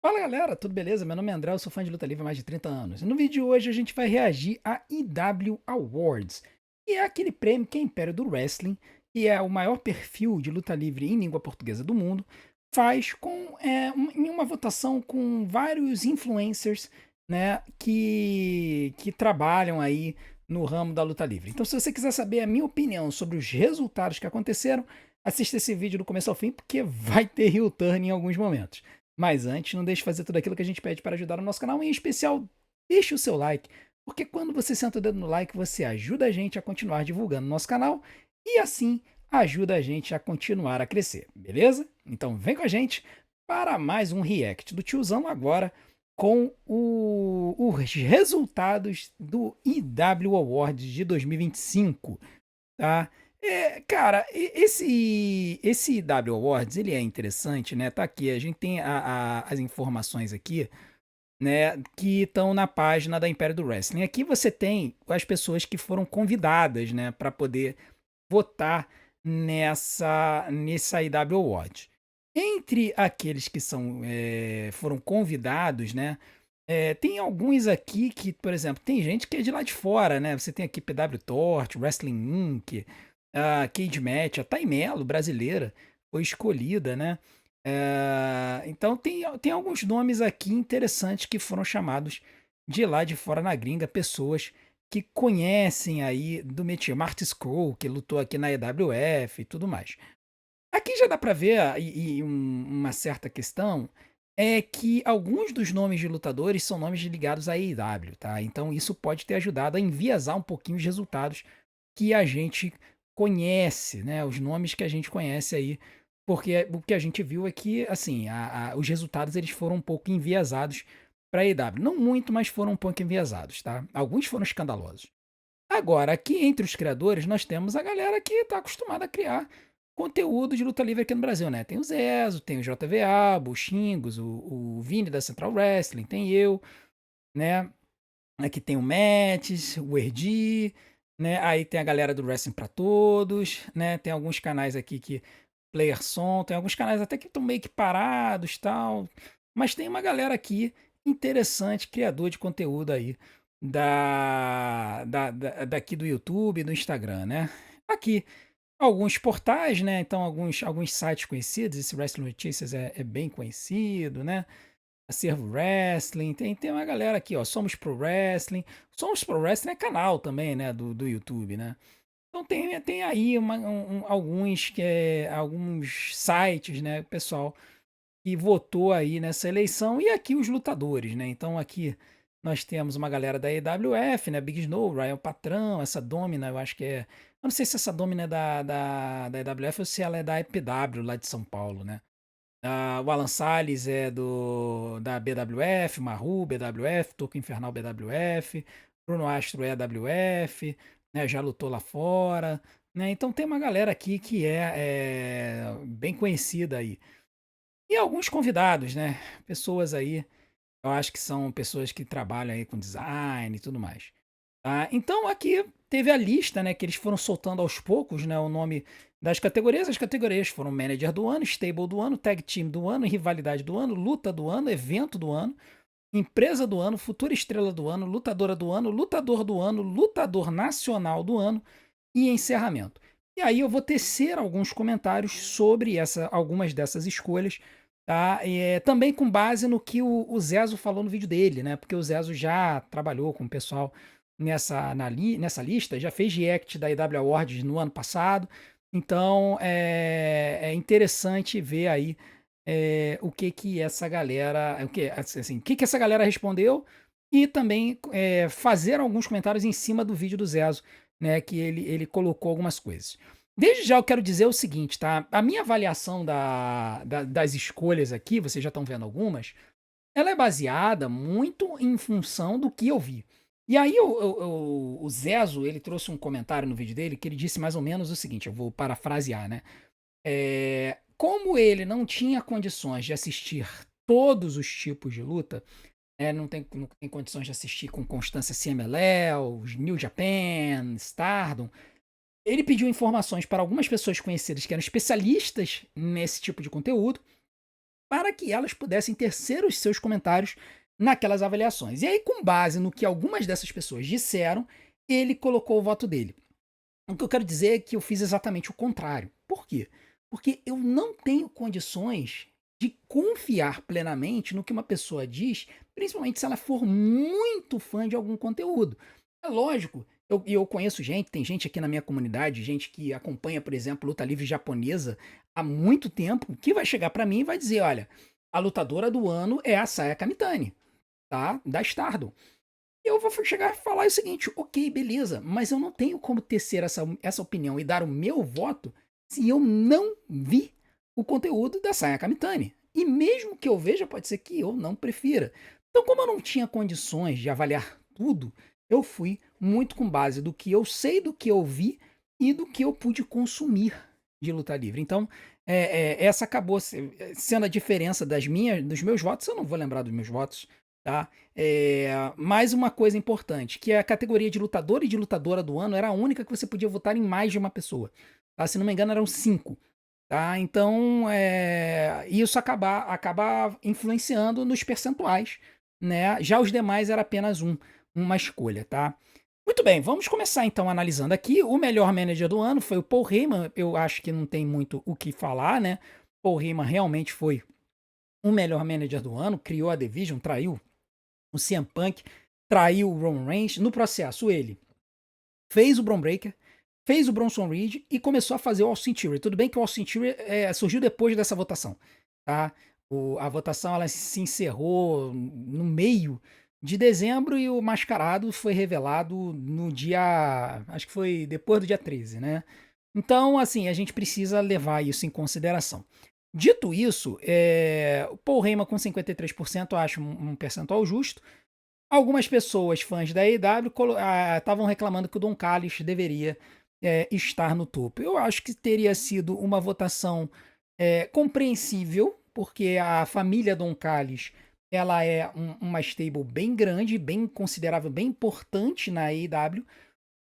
Fala galera, tudo beleza? Meu nome é André, eu sou fã de luta livre há mais de 30 anos. E no vídeo de hoje a gente vai reagir a EW Awards, que é aquele prêmio que a Império do Wrestling, que é o maior perfil de luta livre em língua portuguesa do mundo, faz em uma votação com vários influencers, né, que trabalham aí no ramo da luta livre. Então, se você quiser saber a minha opinião sobre os resultados que aconteceram, assista esse vídeo do começo ao fim, porque vai ter heel turn em alguns momentos. Mas antes, não deixe de fazer tudo aquilo que a gente pede para ajudar o nosso canal, em especial, deixe o seu like, porque quando você senta o dedo no like, você ajuda a gente a continuar divulgando o nosso canal e assim ajuda a gente a continuar a crescer, beleza? Então vem com a gente para mais um react do tiozão agora com os resultados do EW Awards de 2025, tá? Cara, esse W Awards, ele é interessante, né? Tá aqui, a gente tem as informações aqui, né, que estão na página da Império do Wrestling. Aqui você tem as pessoas que foram convidadas, né, para poder votar nessa IW Award. Entre aqueles que foram convidados, né, tem alguns aqui que, por exemplo, tem gente que é de lá de fora, né? Você tem aqui PW Torch, Wrestling Inc., a Cage Match, a Tay Melo, brasileira, foi escolhida, né? Então tem alguns nomes aqui interessantes que foram chamados de lá de fora na gringa, pessoas que conhecem aí do métier. Marty Scurll, que lutou aqui na EWF e tudo mais. Aqui já dá para ver uma certa questão é que alguns dos nomes de lutadores são nomes ligados à AEW, tá? Então isso pode ter ajudado a enviesar um pouquinho os resultados que a gente conhece, né? Os nomes que a gente conhece aí, porque o que a gente viu é que, assim, os resultados eles foram um pouco enviesados para a AEW. Não muito, mas foram um pouco enviesados, tá? Alguns foram escandalosos. Agora, aqui entre os criadores, nós temos a galera que está acostumada a criar conteúdo de luta livre aqui no Brasil, né? Tem o Zezo, tem o JVA, o Xingos, o Vini da Central Wrestling, tem eu, né? Aqui tem o Mets, o Erdi, né? Aí tem a galera do Wrestling para Todos, né? Tem alguns canais aqui que Player Som, tem alguns canais até que estão meio que parados, tal, mas tem uma galera aqui interessante, criador de conteúdo aí daqui do YouTube e do Instagram, né? Aqui alguns portais, né? Então alguns sites conhecidos, esse Wrestling Notícias é bem conhecido, né? Acervo Wrestling, tem uma galera aqui, ó, Somos Pro Wrestling. Somos Pro Wrestling é canal também, né, do YouTube, né? Então tem aí alguns sites, né, pessoal, que votou aí nessa eleição, e aqui os lutadores, né? Então aqui nós temos uma galera da EWF, né? Big Snow, Ryan Patrão, essa Domina, eu acho que é. Eu não sei se essa Domina é da EWF ou se ela é da EPW lá de São Paulo, né? O Alan Salles é da BWF, Maru, BWF, Toco Infernal BWF, Bruno Astro é AWF, né? Já lutou lá fora, né? Então tem uma galera aqui que é bem conhecida aí. E alguns convidados, né? Pessoas aí, eu acho que são pessoas que trabalham aí com design e tudo mais. Tá? Então aqui teve a lista, né? Que eles foram soltando aos poucos, né? O nome das categorias. As categorias foram Manager do Ano, Stable do Ano, Tag Team do Ano, Rivalidade do Ano, Luta do Ano, Evento do Ano, Empresa do Ano, Futura Estrela do Ano, Lutadora do Ano, Lutador do Ano, Lutador Nacional do Ano e Encerramento. E aí eu vou tecer alguns comentários sobre algumas dessas escolhas, tá? Também com base no que o Zezo falou no vídeo dele, né? Porque o Zezo já trabalhou com o pessoal nessa lista, já fez react da EW Awards no ano passado, então é interessante ver aí o que que essa galera, o que que essa galera respondeu e também fazer alguns comentários em cima do vídeo do Zezo, né, que ele colocou algumas coisas. Desde já eu quero dizer o seguinte, tá? A minha avaliação das escolhas aqui, vocês já estão vendo algumas, ela é baseada muito em função do que eu vi. E aí o Zezo, ele trouxe um comentário no vídeo dele que ele disse mais ou menos o seguinte, eu vou parafrasear, né? Como ele não tinha condições de assistir todos os tipos de luta, não tem condições de assistir com constância CMLL, New Japan, Stardom, ele pediu informações para algumas pessoas conhecidas que eram especialistas nesse tipo de conteúdo, para que elas pudessem tecer os seus comentários naquelas avaliações. E aí, com base no que algumas dessas pessoas disseram, ele colocou o voto dele. O que eu quero dizer é que eu fiz exatamente o contrário. Por quê? Porque eu não tenho condições de confiar plenamente no que uma pessoa diz, principalmente se ela for muito fã de algum conteúdo. É lógico, eu conheço gente, tem gente aqui na minha comunidade, gente que acompanha, por exemplo, luta livre japonesa há muito tempo, que vai chegar pra mim e vai dizer: olha, a lutadora do ano é a Saya Kamitani, tá? Da Stardom. Eu vou chegar e falar o seguinte: ok, beleza, mas eu não tenho como tecer essa opinião e dar o meu voto se eu não vi o conteúdo da Saya Kamitani. E mesmo que eu veja, pode ser que eu não prefira. Então, como eu não tinha condições de avaliar tudo, eu fui muito com base do que eu sei, do que eu vi e do que eu pude consumir de luta livre. Então, essa acabou sendo a diferença dos meus votos. Eu não vou lembrar dos meus votos, tá? Mais uma coisa importante, que a categoria de lutador e de lutadora do ano era a única que você podia votar em mais de uma pessoa. Tá? Se não me engano, eram 5. Tá? Então, isso acaba influenciando nos percentuais. Né? Já os demais era apenas uma escolha. Tá? Muito bem, vamos começar então analisando aqui. O melhor manager do ano foi o Paul Heyman. Eu acho que não tem muito o que falar, né? Paul Heyman realmente foi o melhor manager do ano, criou a Division, traiu o CM Punk, traiu o Roman Reigns. No processo, ele fez o Bron Breakker, fez o Bronson Reed e começou a fazer o Austin Theory. Tudo bem que o Austin Theory surgiu depois dessa votação, tá? A votação ela se encerrou no meio de dezembro e o mascarado foi revelado no dia, acho que foi depois do dia 13, né? Então, assim, a gente precisa levar isso em consideração. Dito isso, o Paul Heyman com 53% eu acho um percentual justo. Algumas pessoas, fãs da AEW, estavam reclamando que o Don Callis deveria estar no topo. Eu acho que teria sido uma votação compreensível, porque a família Don Callis ela é uma stable bem grande, bem considerável, bem importante na AEW,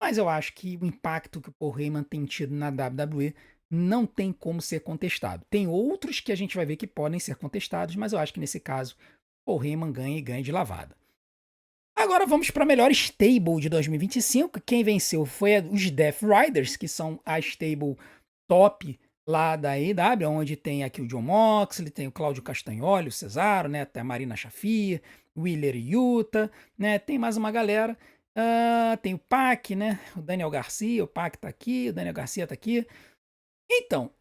mas eu acho que o impacto que o Paul Heyman tem tido na WWE não tem como ser contestado. Tem outros que a gente vai ver que podem ser contestados, mas eu acho que nesse caso Paul Heyman ganha e ganha de lavada. Agora vamos para a melhor stable de 2025. Quem venceu foi os Death Riders, que são a stable top lá da AEW, onde tem aqui o John Moxley, tem o Cláudio Castagnoli, o Cesaro, né, tem a Marina Shafir, Wheeler Yuta, né, tem mais uma galera. Tem o Pac, né, o Daniel Garcia, o Pac tá aqui, o Daniel Garcia tá aqui. Então,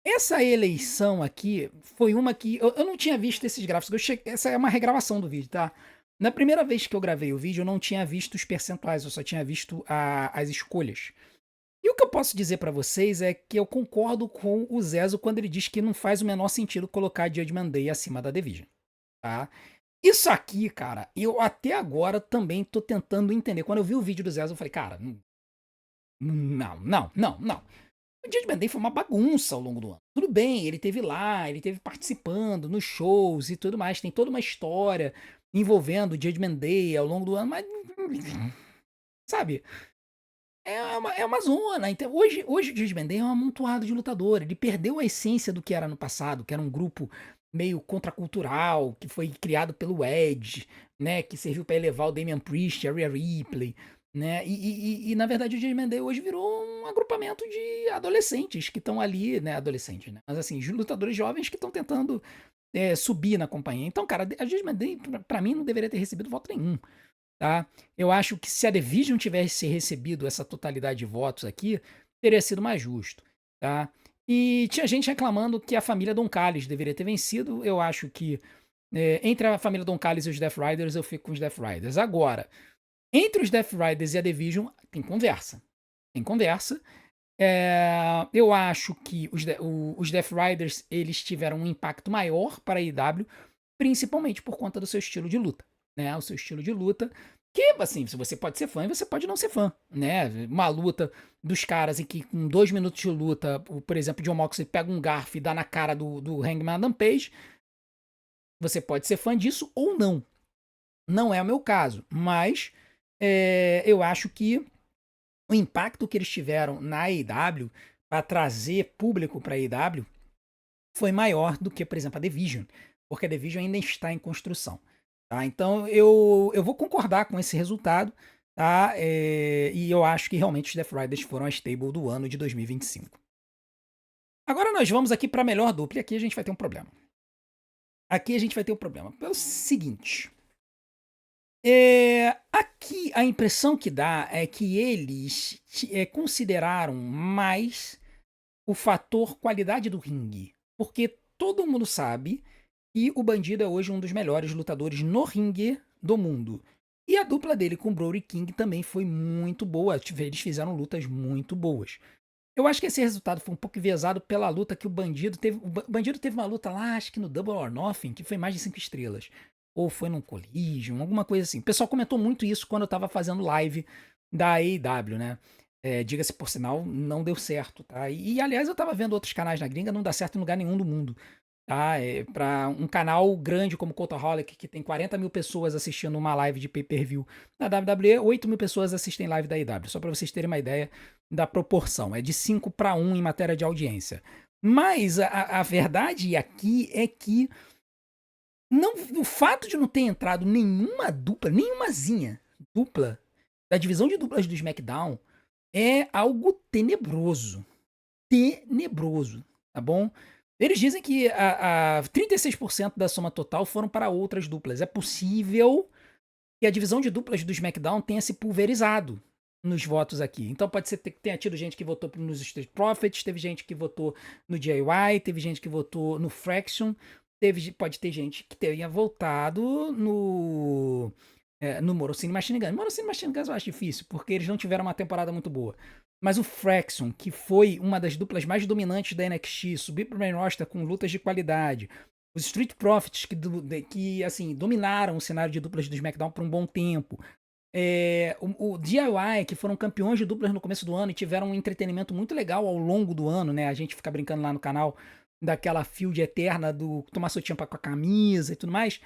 essa eleição aqui foi uma que eu não tinha visto esses gráficos. Essa é uma regravação do vídeo, tá? Na primeira vez que eu gravei o vídeo, eu não tinha visto os percentuais, eu só tinha visto as escolhas. E o que eu posso dizer pra vocês é que eu concordo com o Zezo quando ele diz que não faz o menor sentido colocar Judgment Day acima da Division, tá? Isso aqui, cara, eu até agora também tô tentando entender. Quando eu vi o vídeo do Zezo, eu falei, cara, não. O Judgment Day foi uma bagunça ao longo do ano. Tudo bem, ele teve lá, ele teve participando nos shows e tudo mais. Tem toda uma história envolvendo o Judgment Day ao longo do ano, mas. Sabe? É uma zona. Então, hoje o Judgment Day é um amontoado de lutador. Ele perdeu a essência do que era no passado, que era um grupo meio contracultural, que foi criado pelo Edge, né? Que serviu para elevar o Damian Priest, a Rhea Ripley, né? E, na verdade o Judgment Day hoje virou um agrupamento de adolescentes que estão ali, né? Adolescentes, né? Mas assim, lutadores jovens que estão tentando subir na companhia. Então, cara, a Judgment Day, pra mim, não deveria ter recebido voto nenhum. Tá? Eu acho que se a Division tivesse recebido essa totalidade de votos aqui, teria sido mais justo. Tá? E tinha gente reclamando que a família Don Callis deveria ter vencido. Eu acho que entre a família Don Callis e os Death Riders, eu fico com os Death Riders. Agora, entre os Death Riders e a Division, tem conversa. Tem conversa. Eu acho que os Death Riders eles tiveram um impacto maior para a IW, principalmente por conta do seu estilo de luta. Né? O seu estilo de luta, que, assim, se você pode ser fã e você pode não ser fã. Né? Uma luta dos caras em que, com 2 minutos de luta, por exemplo, John Moxley pega um garfo e dá na cara do Hangman Adam Page, você pode ser fã disso ou não. Não é o meu caso, mas eu acho que o impacto que eles tiveram na AEW para trazer público para a AEW foi maior do que, por exemplo, a Division, porque a Division ainda está em construção. Tá? Então eu vou concordar com esse resultado, tá? E eu acho que realmente os Death Riders foram a stable do ano de 2025. Agora nós vamos aqui para a melhor dupla, e aqui a gente vai ter um problema. Aqui a gente vai ter um problema. Pelo seguinte. Aqui a impressão que dá é que eles consideraram mais o fator qualidade do ringue. Porque todo mundo sabe que o Bandido é hoje um dos melhores lutadores no ringue do mundo. E a dupla dele com o Brody King também foi muito boa. Eles fizeram lutas muito boas. Eu acho que esse resultado foi um pouco enviesado pela luta que o Bandido teve. O Bandido teve uma luta lá, acho que no Double or Nothing, que foi mais de 5 estrelas. Ou foi num Collision, alguma coisa assim. O pessoal comentou muito isso quando eu tava fazendo live da AEW, né? Diga-se por sinal, não deu certo, tá? Aliás, eu tava vendo outros canais na gringa, não dá certo em lugar nenhum do mundo. Tá? Para um canal grande como Cultaholic, que tem 40 mil pessoas assistindo uma live de pay-per-view na WWE, 8 mil pessoas assistem live da AEW, só para vocês terem uma ideia da proporção. É de 5 para 1 em matéria de audiência. Mas a verdade aqui é que não, o fato de não ter entrado nenhuma dupla, nenhumazinha dupla da divisão de duplas do SmackDown é algo tenebroso. Tenebroso, tá bom? Eles dizem que 36% da soma total foram para outras duplas. É possível que a divisão de duplas do SmackDown tenha se pulverizado nos votos aqui. Então pode ser que tenha tido gente que votou nos Street Profits, teve gente que votou no DIY, teve gente que votou no Fraction, pode ter gente que tenha votado no Morocine Machine Guns. Morocine Machine Guns eu acho difícil, porque eles não tiveram uma temporada muito boa. Mas o Fraction, que foi uma das duplas mais dominantes da NXT, subiu para o main roster com lutas de qualidade. Os Street Profits, que assim, dominaram o cenário de duplas do SmackDown por um bom tempo. O DIY, que foram campeões de duplas no começo do ano e tiveram um entretenimento muito legal ao longo do ano, né? A gente fica brincando lá no canal daquela field eterna do Tommaso Ciampa com a camisa e tudo mais.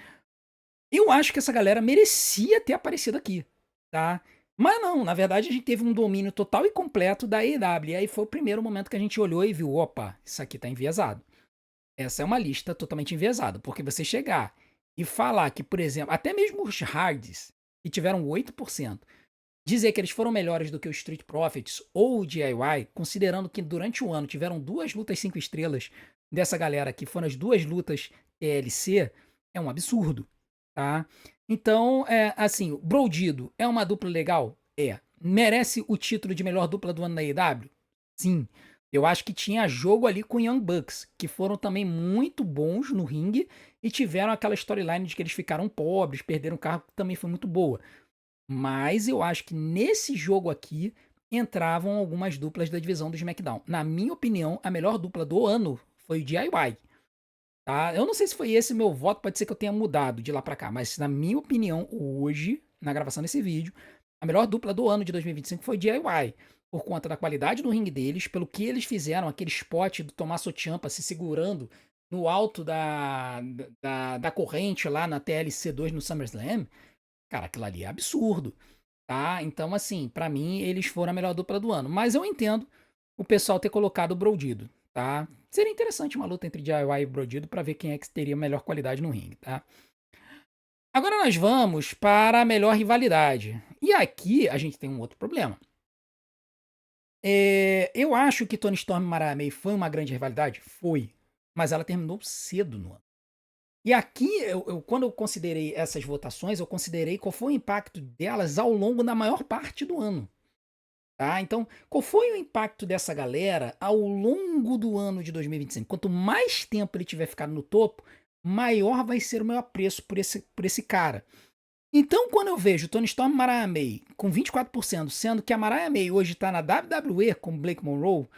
Eu acho que essa galera merecia ter aparecido aqui, tá? Mas não, na verdade a gente teve um domínio total e completo da AEW. E aí foi o primeiro momento que a gente olhou e viu, opa, isso aqui tá enviesado. Essa é uma lista totalmente enviesada, porque você chegar e falar que, por exemplo, até mesmo os Hards, que tiveram 8%, dizer que eles foram melhores do que o Street Profits ou o DIY, considerando que durante o ano tiveram 2 lutas 5 estrelas dessa galera, que foram as 2 lutas TLC, é um absurdo, tá? Então, assim, o Brodido é uma dupla legal? É. Merece o título de melhor dupla do ano na AEW? Sim. Eu acho que tinha jogo ali com Young Bucks, que foram também muito bons no ringue e tiveram aquela storyline de que eles ficaram pobres, perderam o carro, que também foi muito boa. Mas eu acho que nesse jogo aqui entravam algumas duplas da divisão do SmackDown. Na minha opinião, a melhor dupla do ano foi o DIY. Tá? Eu não sei se foi esse meu voto, pode ser que eu tenha mudado de lá pra cá, mas na minha opinião, hoje, na gravação desse vídeo, a melhor dupla do ano de 2025 foi o DIY. Por conta da qualidade do ringue deles, pelo que eles fizeram, aquele spot do Tommaso Ciampa se segurando no alto da corrente lá na TLC2 no SummerSlam. Cara, aquilo ali é absurdo, tá? Então, assim, pra mim, eles foram a melhor dupla do ano. Mas eu entendo o pessoal ter colocado o Brodido, tá? Seria interessante uma luta entre DIY e Brodido pra ver quem é que teria melhor qualidade no ringue, tá? Agora nós vamos para a melhor rivalidade. E aqui a gente tem um outro problema. Eu acho que Tony Storm e Mariah May foi uma grande rivalidade? Foi. Mas ela terminou cedo no ano. E aqui, quando eu considerei essas votações, eu considerei qual foi o impacto delas ao longo da maior parte do ano. Tá? Então, qual foi o impacto dessa galera ao longo do ano de 2025? Quanto mais tempo ele tiver ficado no topo, maior vai ser o meu apreço por esse cara. Então, quando eu vejo Tony Storm e Mariah May com 24%, sendo que a Mariah May hoje está na WWE com Blake Monroe,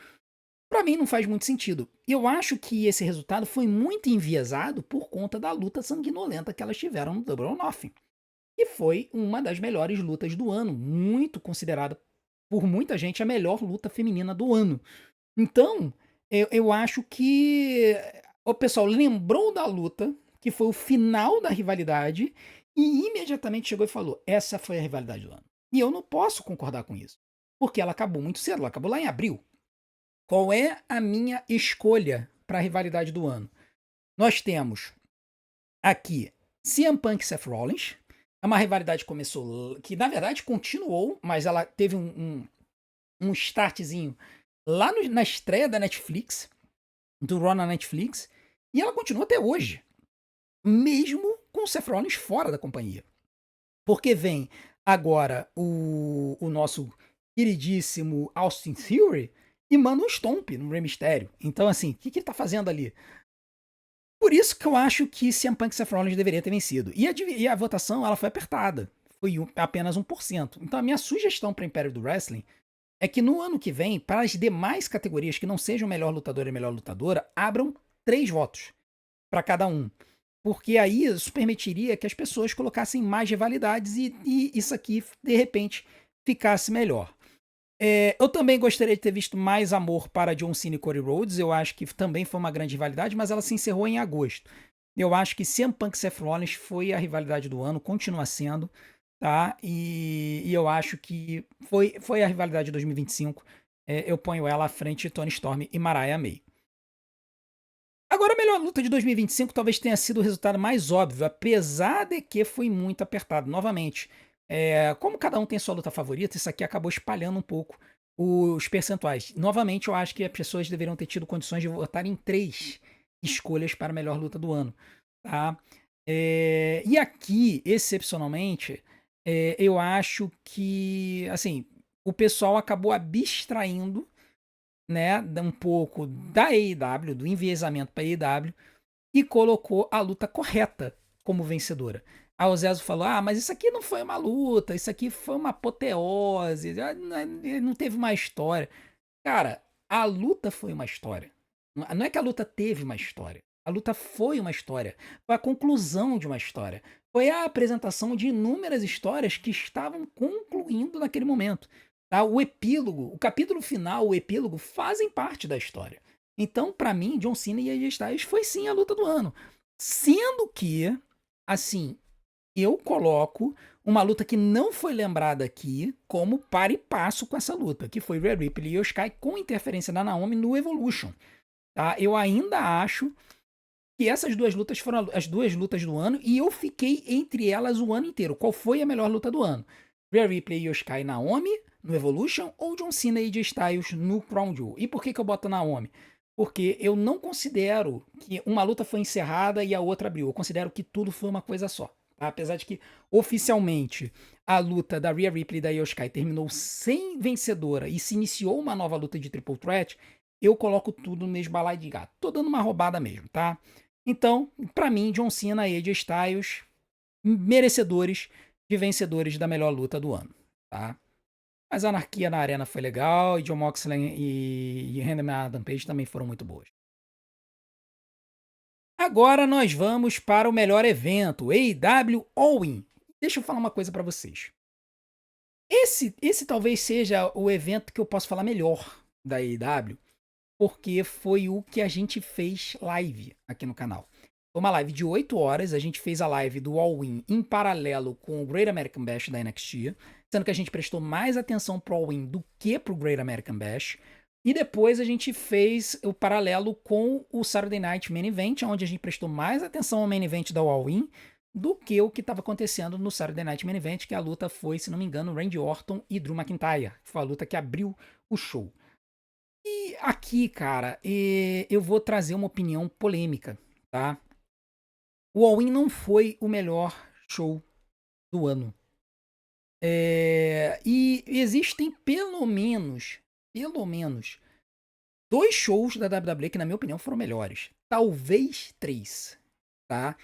pra mim não faz muito sentido. Eu acho que esse resultado foi muito enviesado por conta da luta sanguinolenta que elas tiveram no Double or Nothing. E foi uma das melhores lutas do ano, muito considerada por muita gente a melhor luta feminina do ano. Então, eu acho que o pessoal lembrou da luta, que foi o final da rivalidade, e imediatamente chegou e falou: essa foi a rivalidade do ano. E eu não posso concordar com isso, porque ela acabou muito cedo, ela acabou lá em abril. Qual é a minha escolha a rivalidade do ano. Nós temos aqui CM Punk e Seth Rollins. É uma rivalidade que começou, que na verdade continuou, mas ela teve um startzinho lá na estreia da Netflix, do Raw na Netflix, e ela continua até hoje, mesmo com o Seth Rollins fora da companhia. Porque vem agora o nosso queridíssimo Austin Theory e manda um stomp no Rey Mysterio. Então, assim, o que ele tá fazendo ali? Por isso que eu acho que CM Punk e Seth Rollins deveria ter vencido. E a votação, ela foi apertada. Foi apenas 1%. Então, a minha sugestão para o Império do Wrestling é que no ano que vem, para as demais categorias que não sejam melhor lutador e melhor lutadora, abram 3 votos para cada um. Porque aí isso permitiria que as pessoas colocassem mais rivalidades e isso aqui, de repente, ficasse melhor. Eu também gostaria de ter visto mais amor para John Cena e Cody Rhodes. Eu acho que também foi uma grande rivalidade, mas ela se encerrou em agosto. Eu acho que CM Punk e Seth Rollins foi a rivalidade do ano, continua sendo, tá? E eu acho que foi a rivalidade de 2025. Eu ponho ela à frente de Toni Storm e Mariah May. Agora, a melhor luta de 2025 talvez tenha sido o resultado mais óbvio, apesar de que foi muito apertado. Novamente, como cada um tem sua luta favorita, isso aqui acabou espalhando um pouco os percentuais. Novamente, eu acho que as pessoas deveriam ter tido condições de votar em 3 escolhas para a melhor luta do ano. Tá? E aqui, excepcionalmente, eu acho que assim, o pessoal acabou abstraindo, né, um pouco da AEW, do enviesamento para a AEW, e colocou a luta correta como vencedora. A Ozeso falou: mas isso aqui não foi uma luta, isso aqui foi uma apoteose, não teve uma história. Cara, a luta foi uma história. Não é que a luta teve uma história. A luta foi uma história. Foi a conclusão de uma história. Foi a apresentação de inúmeras histórias que estavam concluindo naquele momento. Tá? O epílogo, o capítulo final, o epílogo fazem parte da história. Então, pra mim, John Cena e AJ Styles foi sim a luta do ano. Sendo que, assim, eu coloco uma luta que não foi lembrada aqui como par e passo com essa luta, que foi Rhea Ripley e Io Sky com interferência da Naomi no Evolution. Tá? Eu ainda acho que essas duas lutas foram as duas lutas do ano e eu fiquei entre elas o ano inteiro. Qual foi a melhor luta do ano? Rhea Ripley e Io Sky Naomi no Evolution ou John Cena e AJ Styles no Crown Jewel? E por que eu boto Naomi? Porque eu não considero que uma luta foi encerrada e a outra abriu. Eu considero que tudo foi uma coisa só. Tá? Apesar de que, oficialmente, a luta da Rhea Ripley e da Io Sky terminou sem vencedora e se iniciou uma nova luta de Triple Threat, eu coloco tudo no mesmo balaio de gato. Tô dando uma roubada mesmo, tá? Então, pra mim, John Cena e AJ Styles, merecedores de vencedores da melhor luta do ano, tá? Mas a Anarquia na Arena foi legal e Jon Moxley e Hangman Adam Page também foram muito boas. Agora nós vamos para o melhor evento, AEW All-In. Deixa eu falar uma coisa para vocês. Esse talvez seja o evento que eu posso falar melhor da AEW, porque foi o que a gente fez live aqui no canal. Foi uma live de 8 horas, a gente fez a live do All-In em paralelo com o Great American Bash da NXT, sendo que a gente prestou mais atenção pro All-In do que pro Great American Bash. E depois a gente fez o paralelo com o Saturday Night Main Event, onde a gente prestou mais atenção ao Main Event da All-In do que o que estava acontecendo no Saturday Night Main Event, que a luta foi, se não me engano, Randy Orton e Drew McIntyre. Foi a luta que abriu o show. E aqui, cara, eu vou trazer uma opinião polêmica, tá? O All-In não foi o melhor show do ano. E existem pelo menos, 2 shows da WWE que, na minha opinião, foram melhores. Talvez 3, tá?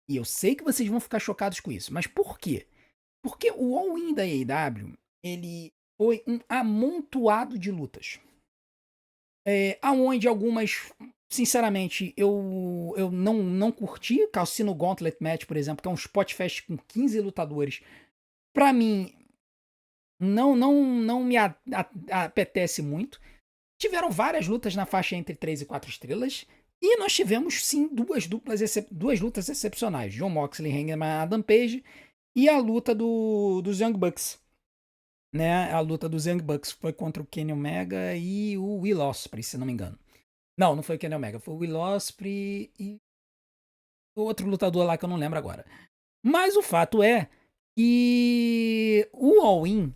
E eu sei que vocês vão ficar chocados com isso. Mas por quê? Porque o All-In da AEW, ele foi um amontoado de lutas. Aonde algumas, sinceramente, eu não curti. Cassino Gauntlet Match, por exemplo, que é um spot fest com 15 lutadores. Pra mim, não me apetece muito. Tiveram várias lutas na faixa entre 3 e 4 estrelas. E nós tivemos, sim, duas lutas excepcionais. Jon Moxley e Hangman Adam Page. E a luta dos Young Bucks. Né? A luta dos Young Bucks foi contra o Kenny Omega e o Will Ospreay, se não me engano. Não, não foi o Kenny Omega, foi o Will Ospreay e outro lutador lá que eu não lembro agora. Mas o fato é que o All-In,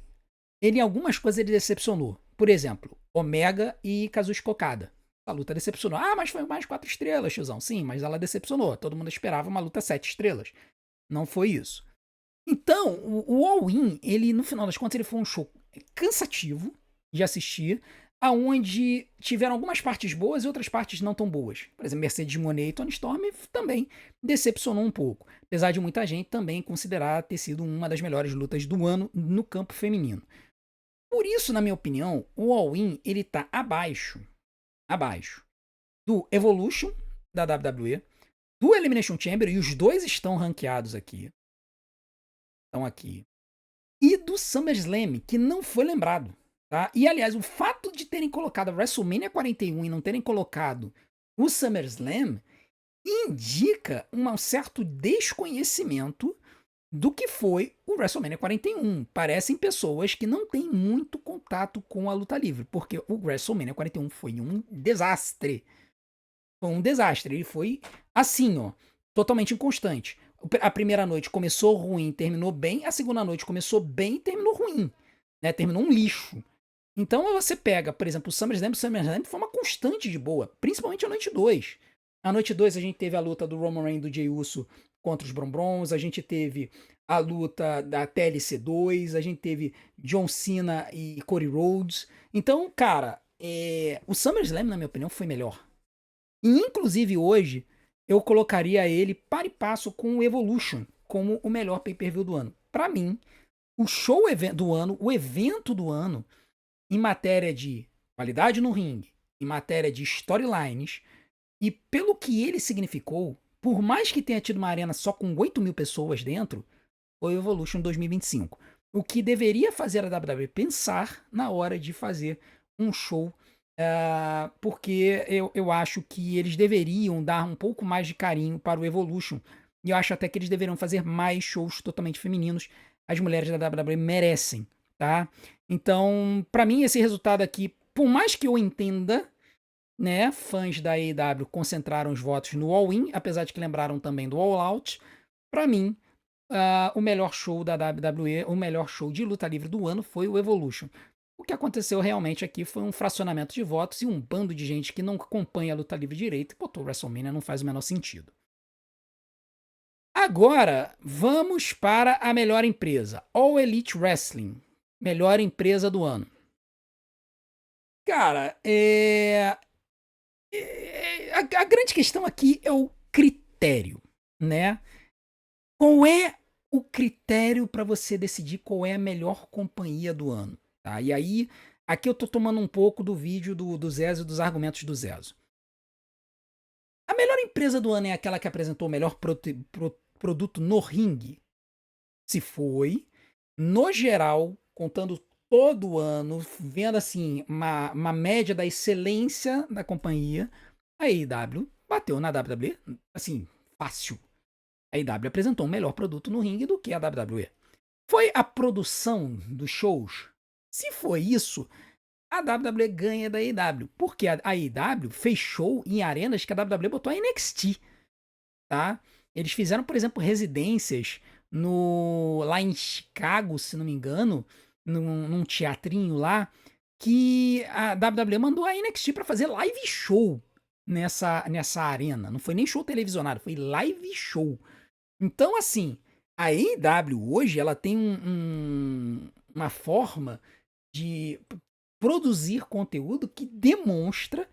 ele em algumas coisas ele decepcionou. Por exemplo, Omega e Kazuchika Okada. A luta decepcionou. Ah, mas foi mais 4 estrelas, tiozão. Sim, mas ela decepcionou. Todo mundo esperava uma luta 7 estrelas. Não foi isso. Então, o All-In, ele, no final das contas, ele foi um show cansativo de assistir, aonde tiveram algumas partes boas e outras partes não tão boas. Por exemplo, Mercedes Moné e Toni Storm também decepcionou um pouco, apesar de muita gente também considerar ter sido uma das melhores lutas do ano no campo feminino. Por isso, na minha opinião, o All-In ele tá abaixo do Evolution da WWE, do Elimination Chamber, e os dois estão ranqueados aqui. Estão aqui. E do SummerSlam, que não foi lembrado. Tá? E, aliás, o fato de terem colocado a WrestleMania 41 e não terem colocado o SummerSlam indica um certo desconhecimento do que foi o WrestleMania 41. Parecem pessoas que não têm muito contato com a luta livre, porque o WrestleMania 41 foi um desastre. Foi um desastre. Ele foi assim, ó, totalmente inconstante. A primeira noite começou ruim, terminou bem. A segunda noite começou bem e terminou ruim. Né? Terminou um lixo. Então você pega, por exemplo, o SummerSlam foi uma constante de boa, principalmente a noite 2. A noite 2 a gente teve a luta do Roman Reigns e do Jey Uso contra os Brombrons, a gente teve a luta da TLC 2, a gente teve John Cena e Cody Rhodes. Então, cara, o SummerSlam, na minha opinião, foi melhor. E, inclusive, hoje, eu colocaria ele para e passo com o Evolution como o melhor pay-per-view do ano. Para mim, o show do ano, o evento do ano, em matéria de qualidade no ringue, em matéria de storylines, e pelo que ele significou, por mais que tenha tido uma arena só com 8 mil pessoas dentro, foi o Evolution 2025. O que deveria fazer a WWE pensar na hora de fazer um show, porque eu acho que eles deveriam dar um pouco mais de carinho para o Evolution. E eu acho até que eles deveriam fazer mais shows totalmente femininos. As mulheres da WWE merecem, tá? Então, para mim, esse resultado aqui, por mais que eu entenda, né, fãs da AEW concentraram os votos no All-In, apesar de que lembraram também do All Out, para mim, o melhor show da WWE, o melhor show de luta livre do ano foi o Evolution. O que aconteceu realmente aqui foi um fracionamento de votos e um bando de gente que não acompanha a luta livre direito e botou o WrestleMania, não faz o menor sentido. Agora, vamos para a melhor empresa. All Elite Wrestling. Melhor empresa do ano. Cara, a grande questão aqui é o critério, né? Qual é o critério para você decidir qual é a melhor companhia do ano? Tá? E aí, aqui eu tô tomando um pouco do vídeo do Zezo e dos argumentos do Zezo. A melhor empresa do ano é aquela que apresentou o melhor produto no ringue? Se foi, no geral, contando todo o ano, vendo assim uma média da excelência da companhia, a AEW bateu na WWE, assim, fácil. A AEW apresentou um melhor produto no ringue do que a WWE. Foi a produção dos shows? Se foi isso, a WWE ganha da AEW, porque a AEW fez show em arenas que a WWE botou a NXT, tá? Eles fizeram, por exemplo, residências lá em Chicago, se não me engano, num teatrinho lá, que a WWE mandou a NXT para fazer live show nessa arena. Não foi nem show televisionado, foi live show. Então, assim, a AEW hoje ela tem uma forma de produzir conteúdo que demonstra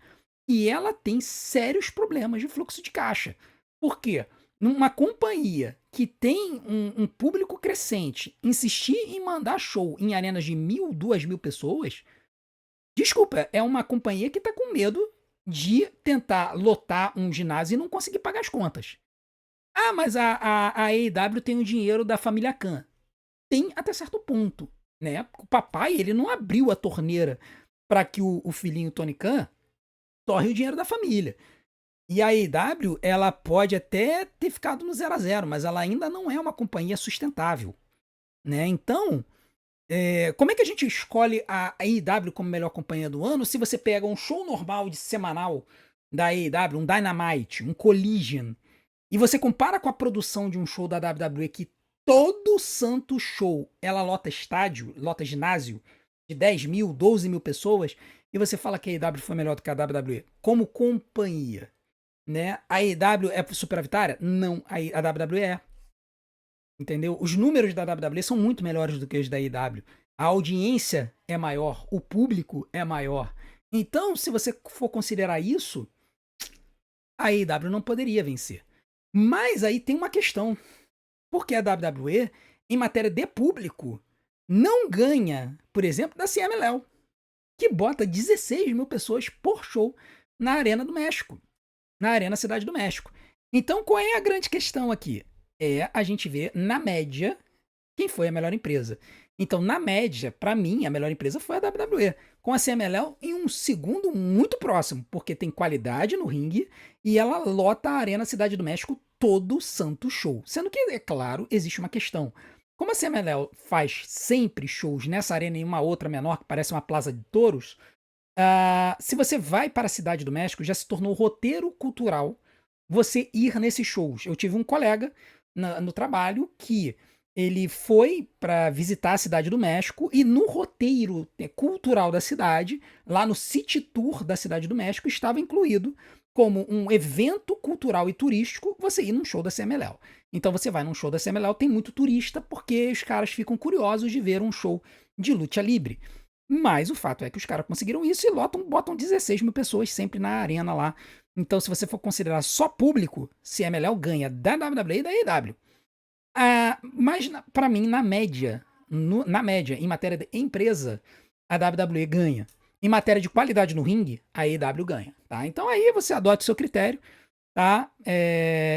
que ela tem sérios problemas de fluxo de caixa. Por quê? Numa companhia que tem um público crescente, insistir em mandar show em arenas de 1.000, 2.000 pessoas, desculpa, é uma companhia que está com medo de tentar lotar um ginásio e não conseguir pagar as contas. Ah, mas a AEW tem o dinheiro da família Khan. Tem até certo ponto, né? O papai, ele não abriu a torneira para que o filhinho Tony Khan torre o dinheiro da família. E a AEW, ela pode até ter ficado no 0 a 0, mas ela ainda não é uma companhia sustentável, né? Então, como é que a gente escolhe a AEW como melhor companhia do ano se você pega um show normal de semanal da AEW, um Dynamite, um Collision, e você compara com a produção de um show da WWE que todo santo show ela lota estádio, lota ginásio de 10 mil, 12 mil pessoas, e você fala que a AEW foi melhor do que a WWE como companhia, né? A AEW é superavitária? Não, a WWE é. Entendeu? Os números da WWE são muito melhores do que os da AEW. A audiência é maior, o público é maior. Então, se você for considerar isso, a AEW não poderia vencer. Mas aí tem uma questão. Porque a WWE, em matéria de público, não ganha, por exemplo, da CMLL, que bota 16 mil pessoas por show na Arena do México, na Arena Cidade do México. Então, qual é a grande questão aqui? É a gente ver, na média, quem foi a melhor empresa. Então, na média, para mim, a melhor empresa foi a WWE, com a CMLL em um segundo muito próximo, porque tem qualidade no ringue e ela lota a Arena Cidade do México todo santo show. Sendo que, é claro, existe uma questão. Como a CMLL faz sempre shows nessa arena e uma outra menor, que parece uma plaza de touros, se você vai para a Cidade do México, já se tornou roteiro cultural você ir nesses shows. Eu tive um colega no trabalho que ele foi para visitar a Cidade do México e no roteiro cultural da cidade, lá no City Tour da Cidade do México, estava incluído como um evento cultural e turístico você ir num show da CMLL. Então você vai num show da CMLL, tem muito turista porque os caras ficam curiosos de ver um show de luta livre. Mas o fato é que os caras conseguiram isso e botam 16 mil pessoas sempre na arena lá. Então, se você for considerar só público, CMLL ganha da WWE e da AEW. Mas, para mim, na média, em matéria de empresa, a WWE ganha. Em matéria de qualidade no ringue, a AEW ganha. Tá? Então, aí você adota o seu critério. Tá?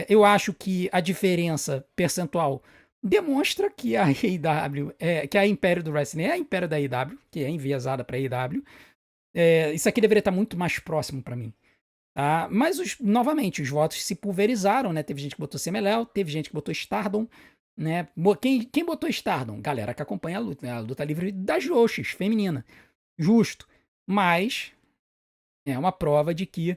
Eu acho que a diferença percentual demonstra que a AEW, que a Império do Wrestling é a Império da AEW, que é enviesada para a AEW. Isso aqui deveria estar muito mais próximo para mim. Tá? Mas, novamente, os votos se pulverizaram, né? Teve gente que botou CMLL, teve gente que botou Stardom, né? Quem botou Stardom? Galera que acompanha a luta, né? A luta livre das Joshis, feminina. Justo. Mas é uma prova de que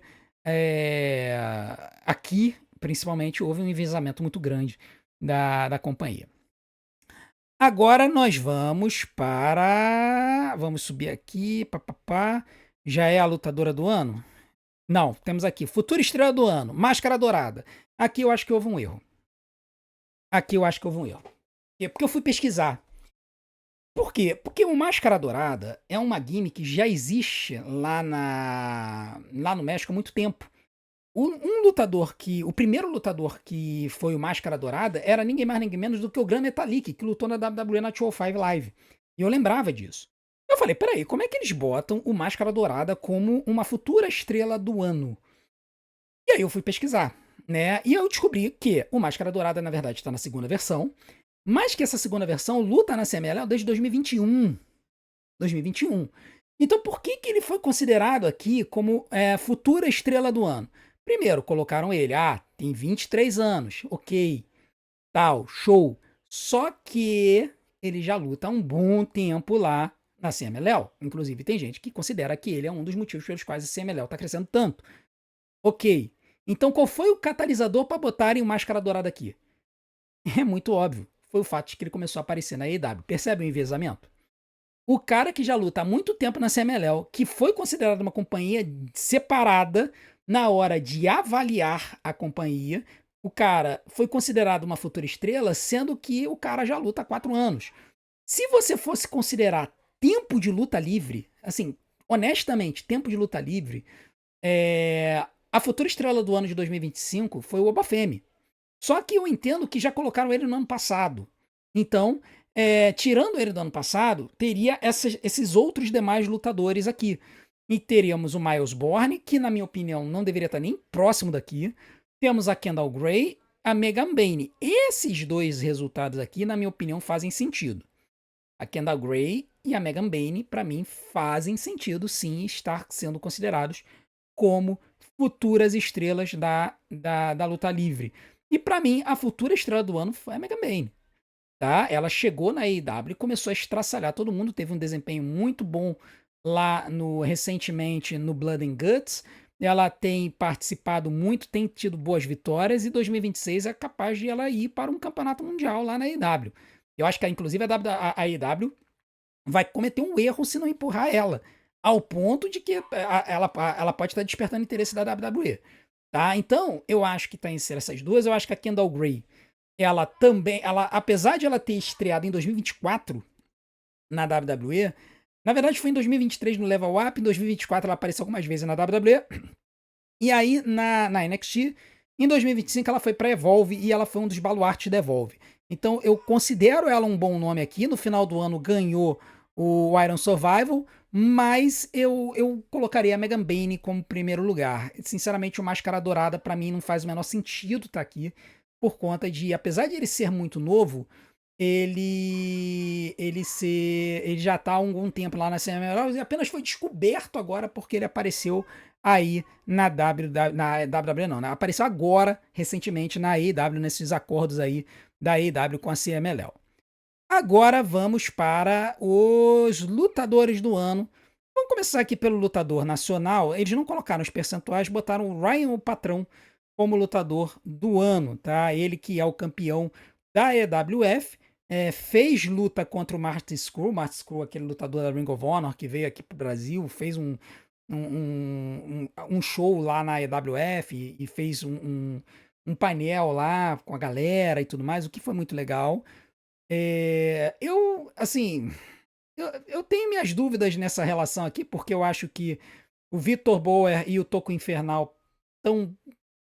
aqui, principalmente, houve um enviesamento muito grande da companhia. Agora nós vamos para. Vamos subir aqui. Papapá. Já é a lutadora do ano? Não, temos aqui. Futura estrela do ano. Máscara Dourada. Aqui eu acho que houve um erro. Porque eu fui pesquisar. Por quê? Porque o Máscara Dourada é uma gimmick que já existe lá no México há muito tempo. O primeiro lutador que foi o Máscara Dourada era ninguém mais, ninguém menos do que o Gran Metalik, que lutou na WWE na 205 Live. E eu lembrava disso. Eu falei, peraí, como é que eles botam o Máscara Dourada como uma futura estrela do ano? E aí eu fui pesquisar, né? E eu descobri que o Máscara Dourada, na verdade, está na segunda versão, mas que essa segunda versão luta na CMLL desde 2021. 2021. Então por que ele foi considerado aqui como futura estrela do ano? Primeiro, colocaram ele, tem 23 anos, ok, tal, show. Só que ele já luta há um bom tempo lá na CMLL. Inclusive, tem gente que considera que ele é um dos motivos pelos quais a CMLL está crescendo tanto. Ok. Então, qual foi o catalisador para botarem o Máscara Dourada aqui? É muito óbvio. Foi o fato de que ele começou a aparecer na AEW. Percebe o enviesamento? O cara que já luta há muito tempo na CMLL, que foi considerado uma companhia separada na hora de avaliar a companhia, o cara foi considerado uma futura estrela, sendo que o cara já luta há 4 anos. Se você fosse considerar tempo de luta livre, assim, honestamente, tempo de luta livre, a futura estrela do ano de 2025 foi o Obafemi. Só que eu entendo que já colocaram ele no ano passado. Então, tirando ele do ano passado, teria esses outros demais lutadores aqui. E teríamos o Miles Bourne, que na minha opinião não deveria estar nem próximo daqui. Temos a Kendall Gray, a Megan Bayne. Esses dois resultados aqui, na minha opinião, fazem sentido. A Kendall Gray e a Megan Bayne, para mim, fazem sentido sim estar sendo considerados como futuras estrelas da luta livre. E para mim, a futura estrela do ano foi a Megan Bayne. Tá? Ela chegou na AEW e começou a estraçalhar todo mundo, teve um desempenho muito bom lá recentemente no Blood and Guts, ela tem participado muito, tem tido boas vitórias, e 2026 é capaz de ela ir para um campeonato mundial lá na AEW. Eu acho que, inclusive, a AEW vai cometer um erro se não empurrar ela, ao ponto de que ela pode estar despertando interesse da WWE. Tá? Então, eu acho que tá em ser essas duas. Eu acho que a Kendall Gray, ela também, apesar de ela ter estreado em 2024 na WWE, na verdade foi em 2023 no Level Up, em 2024 ela apareceu algumas vezes na WWE, e aí na NXT, em 2025 ela foi pra Evolve e ela foi um dos baluartes da Evolve. Então eu considero ela um bom nome aqui. No final do ano ganhou o Iron Survival, mas eu colocaria a Megan Bayne como primeiro lugar. Sinceramente, o Máscara Dourada pra mim não faz o menor sentido estar aqui, por conta de, apesar de ele ser muito novo, ele já tá há algum tempo lá na CMLL e apenas foi descoberto agora porque ele apareceu aí na WWE não, né? Apareceu agora, recentemente, na AEW, nesses acordos aí da AEW com a CMLL. Agora vamos para os lutadores do ano. Vamos começar aqui pelo lutador nacional. Eles não colocaram os percentuais, botaram o Ryan, o patrão, como lutador do ano, tá? Ele que é o campeão da EWF, fez luta contra o Marty Scurll, aquele lutador da Ring of Honor que veio aqui pro Brasil, fez um show lá na EWF e fez um painel lá com a galera e tudo mais, o que foi muito legal. Assim, eu tenho minhas dúvidas nessa relação aqui, porque eu acho que o Vitor Boer e o Toco Infernal estão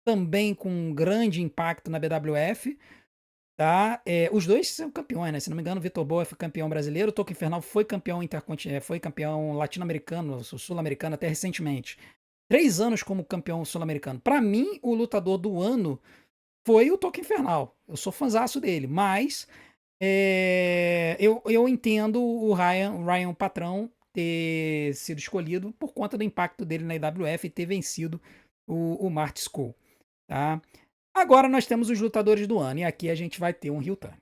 também com um grande impacto na BWF, tá? Os dois são campeões, né? Se não me engano, o Vitor Boer foi campeão brasileiro, o Toco Infernal foi campeão foi campeão latino-americano, sul-americano até recentemente. 3 anos como campeão sul-americano. Pra mim, o lutador do ano foi o Toco Infernal. Eu sou fãzaço dele, mas eu entendo o Ryan Patrão ter sido escolhido por conta do impacto dele na IWF e ter vencido o Marty Scurll, tá? Agora nós temos os lutadores do ano, e aqui a gente vai ter um heel turn.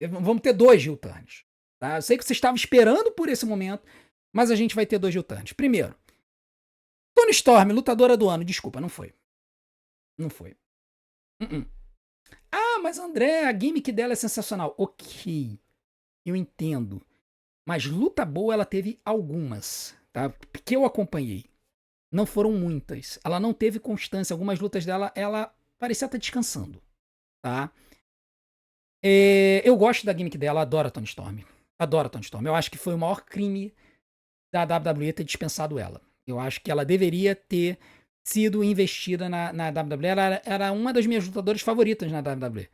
Vamos ter 2 heel turns, tá? Eu sei que você estava esperando por esse momento, mas a gente vai ter 2 heel turns. Primeiro, Toni Storm, lutadora do ano. Desculpa, não foi. Não foi. Ah, mas André, a gimmick dela é sensacional. Ok, eu entendo. Mas luta boa ela teve algumas, tá? Que eu acompanhei. Não foram muitas. Ela não teve constância. Algumas lutas dela, ela parecia estar descansando, tá? Eu gosto da gimmick dela, adoro a Toni Storm. Adoro a Toni Storm. Eu acho que foi o maior crime da WWE ter dispensado ela. Eu acho que ela deveria ter sido investida na WWE. Ela era uma das minhas lutadoras favoritas na WWE.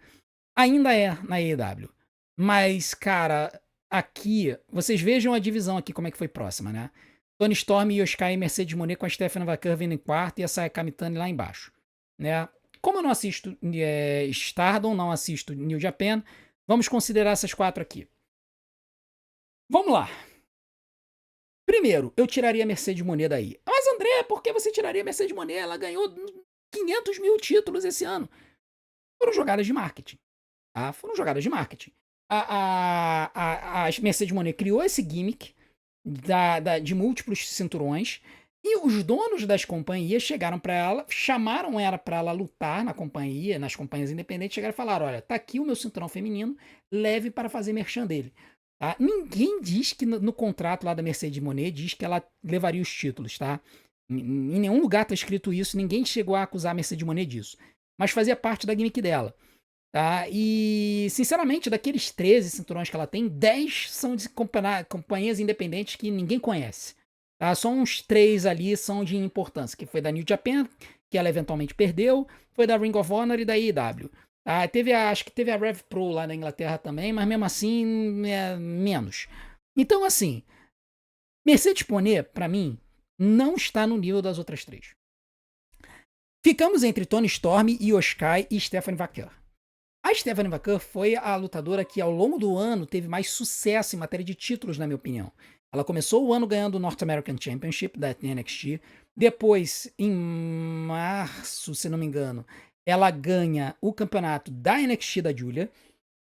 Ainda é na AEW. Mas, cara, aqui, vocês vejam a divisão aqui, como é que foi próxima, né? Toni Storm, Io Sky e Mercedes Moné com a Stephanie Vaquer vindo em quarto e a Saya Kamitani lá embaixo, né? Como eu não assisto Stardom, não assisto New Japan, vamos considerar essas 4 aqui. Vamos lá. Primeiro, eu tiraria a Mercedes Moné daí. Mas, André, por que você tiraria a Mercedes Moné? Ela ganhou 500 mil títulos esse ano. Foram jogadas de marketing. Tá? Foram jogadas de marketing. A Mercedes Moné criou esse gimmick de múltiplos cinturões, e os donos das companhias chegaram para ela, chamaram ela para ela lutar na companhia, nas companhias independentes, chegaram e falaram: olha, tá aqui o meu cinturão feminino, leve para fazer merchan dele. Tá? Ninguém diz que no contrato lá da Mercedes Moné diz que ela levaria os títulos, tá? Em nenhum lugar tá escrito isso, ninguém chegou a acusar a Mercedes Moné disso. Mas fazia parte da gimmick dela. Tá? E, sinceramente, daqueles 13 cinturões que ela tem, 10 são de companhias independentes que ninguém conhece. Tá? Só uns 3 ali são de importância, que foi da New Japan, que ela eventualmente perdeu, foi da Ring of Honor e da AEW. Tá? Acho que teve a Rev Pro lá na Inglaterra também, mas mesmo assim, menos. Então, assim, Mercedes Moné, pra mim, não está no nível das outras 3. Ficamos entre Toni Storm, Io Sky e Stephanie Vaquer. A Stephanie Vaquer foi a lutadora que ao longo do ano teve mais sucesso em matéria de títulos, na minha opinião. Ela começou o ano ganhando o North American Championship da NXT. Depois, em março, se não me engano, ela ganha o campeonato da NXT da Julia.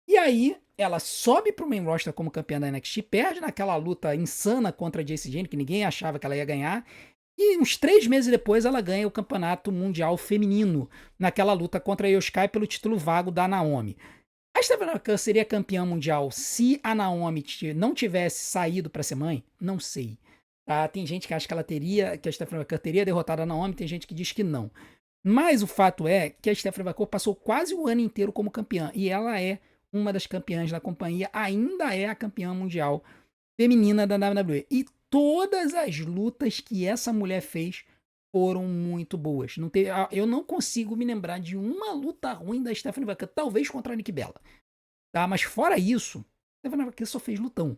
E aí, ela sobe pro main roster como campeã da NXT, perde naquela luta insana contra a Jacy Jane, que ninguém achava que ela ia ganhar. E uns 3 meses depois ela ganha o campeonato mundial feminino naquela luta contra a Io Shirai pelo título vago da Naomi. A Stephanie McMahon seria campeã mundial se a Naomi não tivesse saído para ser mãe? Não sei. Tá? Tem gente que acha que ela teria, que a Stephanie McMahon teria derrotado a Naomi, tem gente que diz que não. Mas o fato é que a Stephanie McMahon passou quase o ano inteiro como campeã e ela é uma das campeãs da companhia, ainda é a campeã mundial feminina da WWE. E todas as lutas que essa mulher fez foram muito boas. Não teve, eu não consigo me lembrar de uma luta ruim da Stephanie McMahon, talvez contra a Nikki Bella, tá? Mas fora isso, a Stephanie McMahon só fez lutão,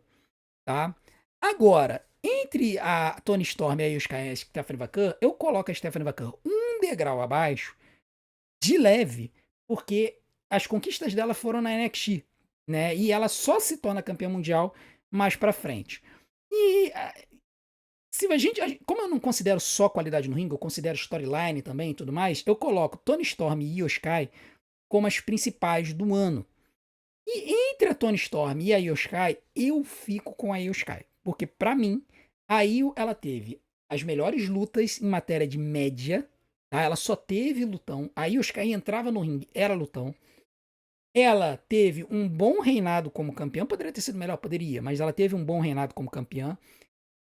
tá? Agora, entre a Toni Storm e a Stephanie McMahon, eu coloco a Stephanie McMahon um degrau abaixo, de leve, porque as conquistas dela foram na NXT, né? E ela só se torna campeã mundial mais pra frente. E se a gente, como eu não considero só qualidade no ringue, eu considero storyline também e tudo mais, eu coloco Toni Storm e Io Shirai como as principais do ano. E entre a Toni Storm e a Io Shirai, eu fico com a Io Shirai, porque pra mim a Io ela teve as melhores lutas em matéria de média, tá? Ela só teve lutão. A Io Shirai entrava no ringue, era lutão. Ela teve um bom reinado como campeã, poderia ter sido melhor, poderia, mas ela teve um bom reinado como campeã,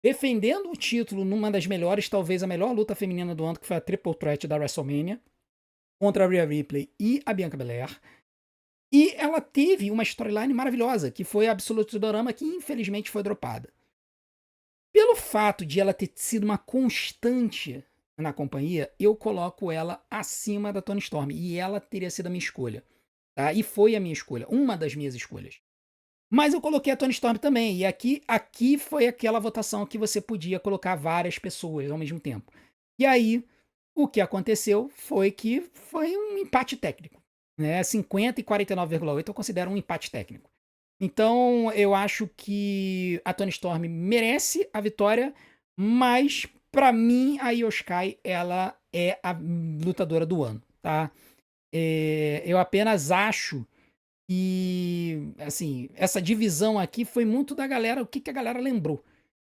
defendendo o título numa das melhores, talvez a melhor luta feminina do ano, que foi a Triple Threat da WrestleMania, contra a Rhea Ripley e a Bianca Belair. E ela teve uma storyline maravilhosa, que foi a Absolute Dorama, que infelizmente foi dropada. Pelo fato de ela ter sido uma constante na companhia, eu coloco ela acima da Toni Storm, e ela teria sido a minha escolha. Tá? E foi a minha escolha, uma das minhas escolhas. Mas eu coloquei a Toni Storm também. E aqui foi aquela votação que você podia colocar várias pessoas ao mesmo tempo. E aí, o que aconteceu foi que foi um empate técnico. Né? 50 e 49,8 eu considero um empate técnico. Então, eu acho que a Toni Storm merece a vitória, mas para mim a Io Shirai, ela é a lutadora do ano, tá? Eu apenas acho e, assim, essa divisão aqui foi muito da galera, o que, que a galera lembrou,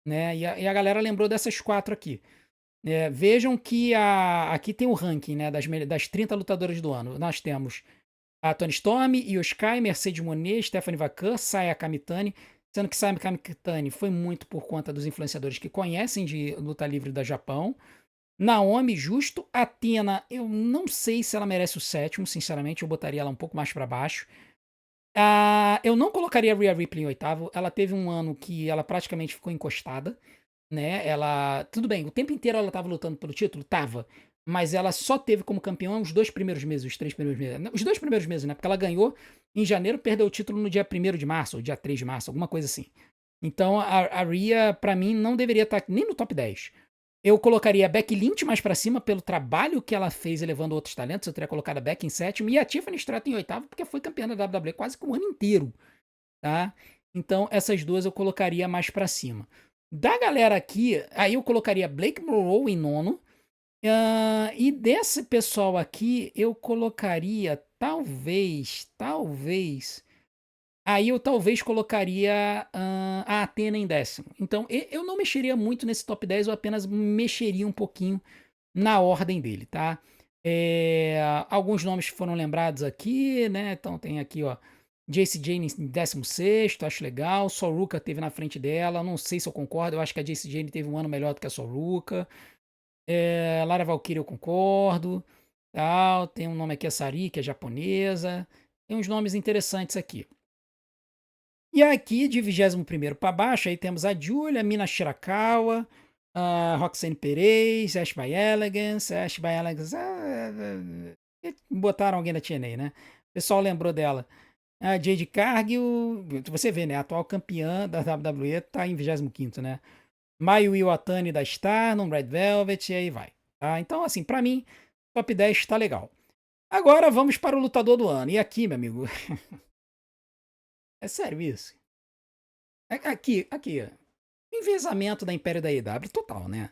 né? E a galera lembrou dessas 4 aqui. Vejam que aqui tem o ranking, né, das 30 lutadoras do ano. Nós temos a Toni Storm, Io Shirai, Mercedes Moné, Stephanie McMahon, Saya Kamitani, sendo que Saya Kamitani foi muito por conta dos influenciadores que conhecem de luta livre da Japão. Naomi, justo. Athena, eu não sei se ela merece o 7º, sinceramente, eu botaria ela um pouco mais para baixo. Eu não colocaria a Rhea Ripley em 8º. Ela teve um ano que ela praticamente ficou encostada, né? Tudo bem, o tempo inteiro ela tava lutando pelo título? Tava. Mas ela só teve como campeã os 2 primeiros meses, os 3 primeiros meses. Os 2 primeiros meses, né? Porque ela ganhou em janeiro, perdeu o título no dia 1º de março, ou dia 3 de março, alguma coisa assim. Então a Rhea, pra mim, não deveria estar nem no top 10. Eu colocaria a Becky Lynch mais pra cima pelo trabalho que ela fez elevando outros talentos. Eu teria colocado a Becky em 7º e a Tiffany Stratton em 8º, porque foi campeã da WWE quase que o ano inteiro, tá? Então essas duas eu colocaria mais pra cima. Da galera aqui, aí eu colocaria Blake Monroe em 9º. E desse pessoal aqui, eu colocaria talvez. Aí eu talvez colocaria a Athena em 10º. Então eu não mexeria muito nesse top 10, eu apenas mexeria um pouquinho na ordem dele, tá? Alguns nomes foram lembrados aqui, né? Então tem aqui, ó, Jacy Jane em 16º, acho legal. Soruka teve na frente dela, não sei se eu concordo, eu acho que a Jacy Jane teve um ano melhor do que a Soruka. Lara Valkyrie eu concordo. Tal. Tem um nome aqui, a Sari, que é japonesa. Tem uns nomes interessantes aqui. E aqui, de 21º para baixo, aí temos a Julia, Mina Shirakawa, a Roxane Perez, Ash by Elegance. Botaram alguém da TNA, né? O pessoal lembrou dela. A Jade Cargill, você vê, né? A atual campeã da WWE tá em 25º, né? Mayu Iwatani da Stardom, Red Velvet, e aí vai. Tá? Então, assim, pra mim, top 10 tá legal. Agora vamos para o lutador do ano. E aqui, meu amigo, é sério isso? Aqui, envezamento da Império da EW total, né?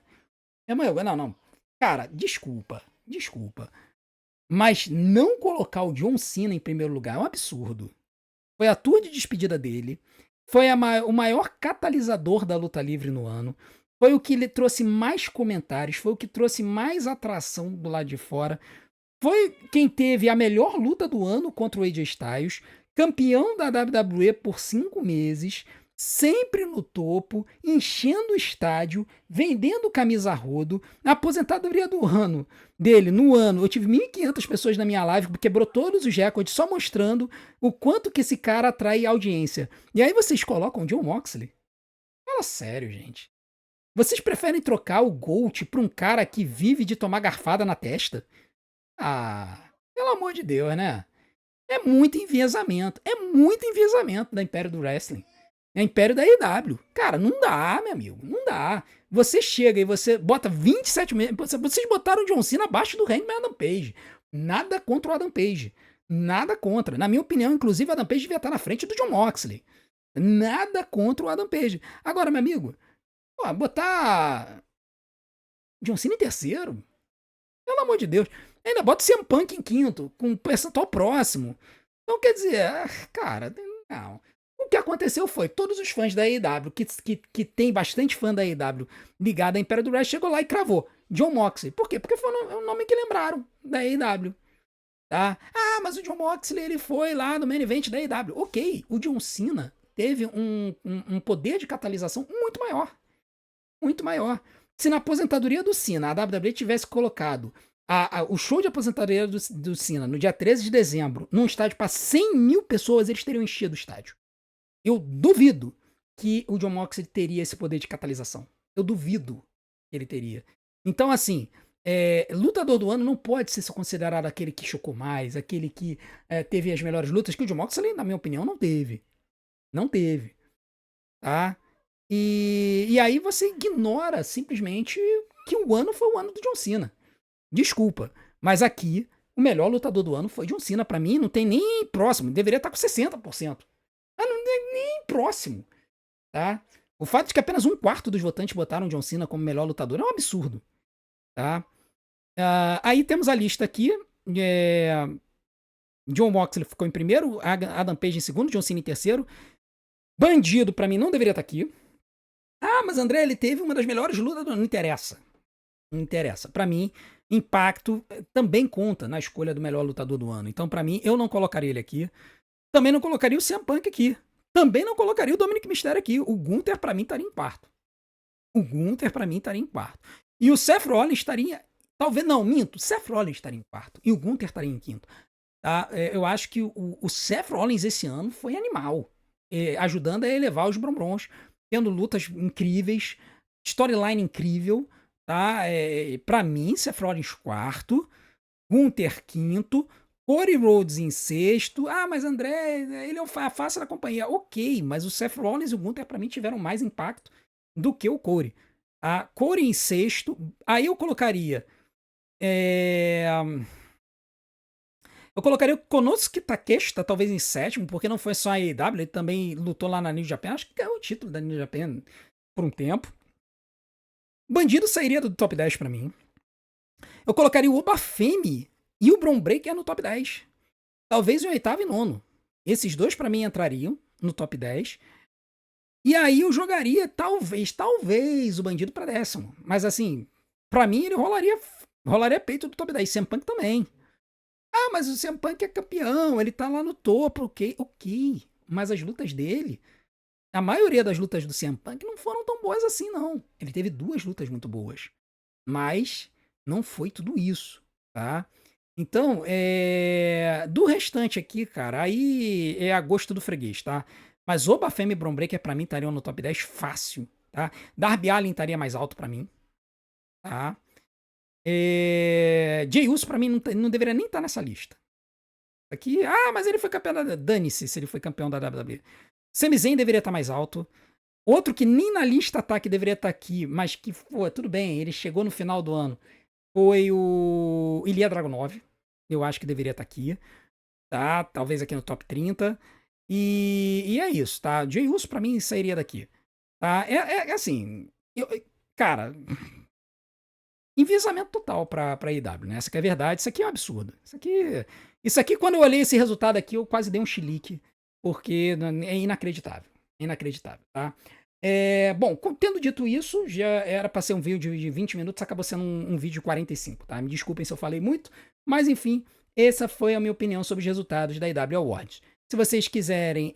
Não. Cara, desculpa. Mas não colocar o John Cena em primeiro lugar é um absurdo. Foi a tour de despedida dele. Foi o maior catalisador da luta livre no ano. Foi o que lhe trouxe mais comentários, foi o que trouxe mais atração do lado de fora. Foi quem teve a melhor luta do ano contra o AJ Styles, campeão da WWE por 5 meses, sempre no topo, enchendo o estádio, vendendo camisa a rodo. A aposentadoria do ano dele, no ano, eu tive 1.500 pessoas na minha live, quebrou todos os recordes, só mostrando o quanto que esse cara atrai audiência. E aí vocês colocam o Jon Moxley? Fala sério, gente. Vocês preferem trocar o Gold pra um cara que vive de tomar garfada na testa? Ah, pelo amor de Deus, né? É muito enviesamento da Império do Wrestling. É Império da AEW. Cara, não dá, meu amigo, não dá. Você chega e você bota 27 meses. Vocês botaram o John Cena abaixo do Hangman Adam Page. Nada contra o Adam Page. Nada contra. Na minha opinião, inclusive, o Adam Page devia estar na frente do Jon Moxley. Nada contra o Adam Page. Agora, meu amigo, pô, botar John Cena em terceiro? Pelo amor de Deus. Ainda bota o CM Punk em quinto, com um percentual próximo. Então, quer dizer, cara, não. O que aconteceu foi, todos os fãs da AEW, que tem bastante fã da AEW ligado à Império do Wrestling, chegou lá e cravou. Jon Moxley. Por quê? Porque foi o nome que lembraram da AEW. Tá? Ah, mas o Jon Moxley, ele foi lá no main event da AEW. Ok, o John Cena teve um poder de catalisação muito maior. Muito maior. Se na aposentadoria do Cena a WWE tivesse colocado o show de aposentadoria do Cena no dia 13 de dezembro num estádio para 100 mil pessoas, eles teriam enchido o estádio. Eu duvido que o Jon Moxley teria esse poder de catalisação. Eu duvido que ele teria. Então, assim, lutador do ano não pode ser considerado aquele que chocou mais, aquele que teve as melhores lutas, que o Jon Moxley, na minha opinião, não teve. Não teve. Tá? E aí você ignora simplesmente que o ano foi o ano do John Cena. Desculpa, mas aqui o melhor lutador do ano foi John Cena. Pra mim não tem nem próximo, deveria estar com 60%. Mas não tem nem próximo, tá? O fato de que apenas um quarto dos votantes botaram John Cena como melhor lutador é um absurdo, tá? Aí temos a lista aqui. Jon Moxley ficou em primeiro, Adam Page em segundo, John Cena em terceiro. Bandido, pra mim, não deveria estar aqui. Ah, mas André, ele teve uma das melhores lutas do ano. Não interessa. Não interessa. Pra mim, impacto também conta na escolha do melhor lutador do ano. Então, pra mim, eu não colocaria ele aqui. Também não colocaria o CM Punk aqui. Também não colocaria o Dominic Mysterio aqui. O Gunther, pra mim, estaria em quarto. O Gunther, pra mim, estaria em quarto. E o Seth Rollins estaria... Talvez, não, minto. O Seth Rollins estaria em quarto. E o Gunther estaria em quinto. Tá? Eu acho que o Seth Rollins esse ano foi animal. Ajudando a elevar os Brombons. Tendo lutas incríveis. Storyline incrível. Tá? Pra mim, Seth Rollins quarto. Gunther quinto. Cody Rhodes em sexto. Ah, mas André, ele é a face da companhia. Ok, mas o Seth Rollins e o Gunther, pra mim, tiveram mais impacto do que o Cody. Cody em sexto. Aí eu colocaria... Eu colocaria o Konosuke Takeshita talvez em sétimo, porque não foi só a AEW, ele também lutou lá na New Japan. Acho que ganhou o título da New Japan por um tempo. Bandido sairia do top 10 pra mim. Eu colocaria o Obafemi e o Bron Breakker no top 10. Talvez em oitavo e nono. Esses dois pra mim entrariam no top 10. E aí eu jogaria talvez o Bandido pra décimo. Mas assim, pra mim ele rolaria peito do top 10. CM Punk também. Ah, mas o CM Punk é campeão, ele tá lá no topo, ok. Mas as lutas dele, a maioria das lutas do CM Punk não foram tão boas assim, não. Ele teve 2 lutas muito boas. Mas não foi tudo isso, tá? Então, do restante aqui, cara, aí é a gosto do freguês, tá? Mas Obafemi e Bron Breakker pra mim estariam no top 10 fácil, tá? Darby Allin estaria mais alto pra mim, tá? Jey Uso pra mim não deveria nem estar nessa lista. Aqui, mas ele foi campeão da... Dane-se se ele foi campeão da WWE. Sami Zayn deveria estar mais alto. Outro que nem na lista tá, que deveria estar aqui, mas que, pô, tudo bem, ele chegou no final do ano, foi o Ilya Dragunov. Eu acho que deveria estar aqui, tá? Talvez aqui no top 30. E é isso, tá? Jey Uso pra mim sairia daqui. Tá? Assim, cara... Enviesamento total pra AEW, né? Essa que é a verdade. Isso aqui é um absurdo. Isso aqui, quando eu olhei esse resultado aqui, eu quase dei um chilique, porque é inacreditável. Inacreditável, tá? Bom, tendo dito isso, já era para ser um vídeo de 20 minutos, acabou sendo um vídeo de 45, tá? Me desculpem se eu falei muito, mas enfim, essa foi a minha opinião sobre os resultados da IW Awards. Se vocês quiserem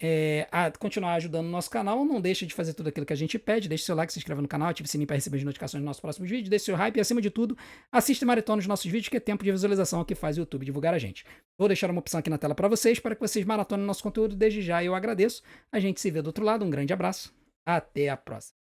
continuar ajudando o nosso canal, não deixe de fazer tudo aquilo que a gente pede, deixe seu like, se inscreva no canal, ative o sininho para receber as notificações dos nossos próximos vídeos, deixe seu hype e, acima de tudo, assista e maratona os nossos vídeos, que é tempo de visualização que faz o YouTube divulgar a gente. Vou deixar uma opção aqui na tela para vocês, para que vocês maratonem nosso conteúdo. Desde já eu agradeço. A gente se vê do outro lado, um grande abraço, até a próxima.